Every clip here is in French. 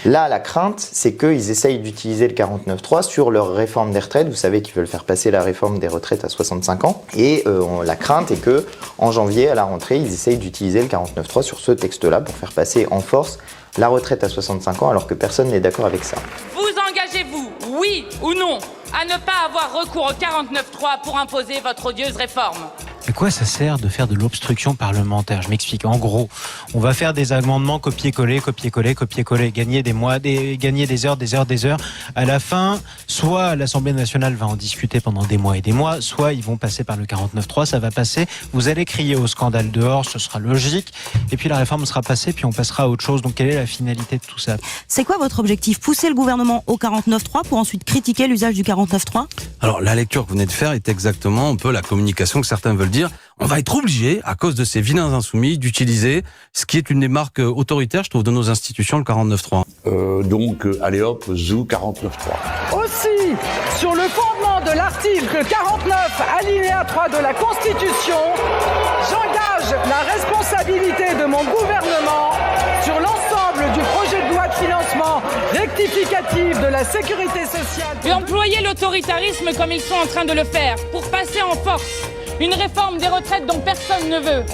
Là, la crainte, c'est qu'ils essayent d'utiliser le 49.3 sur leur réforme des retraites. Vous savez qu'ils veulent faire passer la réforme des retraites à 65 ans. Et la crainte est que en janvier, à la rentrée, ils essayent d'utiliser le 49.3 sur ce texte-là pour faire passer en force la retraite à 65 ans, alors que personne n'est d'accord avec ça. Vous engagez-vous, oui ou non, à ne pas avoir recours au 49.3 pour imposer votre odieuse réforme? À quoi ça sert de faire de l'obstruction parlementaire? Je m'explique. En gros, on va faire des amendements copier-coller, copier-coller, copier-coller, gagner des mois, gagner des heures. À la fin, soit l'Assemblée nationale va en discuter pendant des mois et des mois, soit ils vont passer par le 49.3, ça va passer. Vous allez crier au scandale dehors, ce sera logique. Et puis la réforme sera passée, puis on passera à autre chose. Donc quelle est la finalité de tout ça? C'est quoi votre objectif? Pousser le gouvernement au 49.3 pour ensuite critiquer l'usage du 49.3? Alors la lecture que vous venez de faire est exactement un peu la communication que certains veulent dire. On va être obligé, à cause de ces vilains insoumis, d'utiliser ce qui est une des marques autoritaires, je trouve, de nos institutions, le 49.3. Donc, allez hop, zou 49.3. Aussi, sur le fondement de l'article 49, alinéa 3 de la Constitution, j'engage la responsabilité de mon gouvernement sur l'ensemble du projet de loi de financement rectificatif de la sécurité sociale. Et employer l'autoritarisme comme ils sont en train de le faire pour passer en force une réforme des retraites dont personne ne veut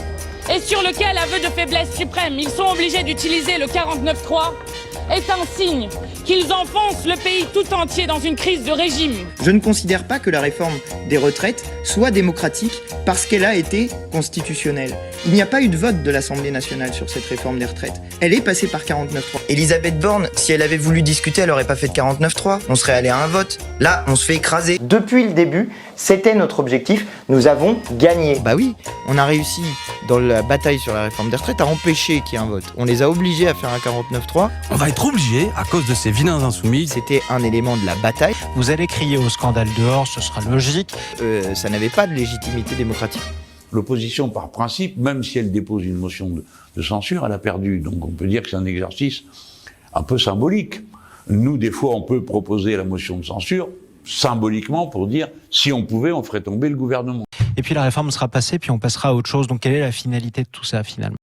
et sur lequel, aveu de faiblesse suprême, ils sont obligés d'utiliser le 49.3 est un signe qu'ils enfoncent le pays tout entier dans une crise de régime. Je ne considère pas que la réforme des retraites soit démocratique parce qu'elle a été constitutionnelle. Il n'y a pas eu de vote de l'Assemblée nationale sur cette réforme des retraites. Elle est passée par 49.3. Elisabeth Borne, si elle avait voulu discuter, elle n'aurait pas fait de 49.3. On serait allé à un vote. Là, on se fait écraser. Depuis le début, c'était notre objectif. Nous avons gagné. Bah oui, on a réussi dans la bataille sur la réforme des retraites à empêcher qu'il y ait un vote. On les a obligés à faire un 49.3. On va être obligé, à cause de ces vilains insoumis. C'était un élément de la bataille. Vous allez crier au scandale dehors, ce sera logique. Ça n'avait pas de légitimité démocratique. L'opposition, par principe, même si elle dépose une motion de censure, elle a perdu. Donc on peut dire que c'est un exercice un peu symbolique. Nous, des fois, on peut proposer la motion de censure symboliquement pour dire si on pouvait, on ferait tomber le gouvernement. Et puis la réforme sera passée, puis on passera à autre chose. Donc quelle est la finalité de tout ça finalement?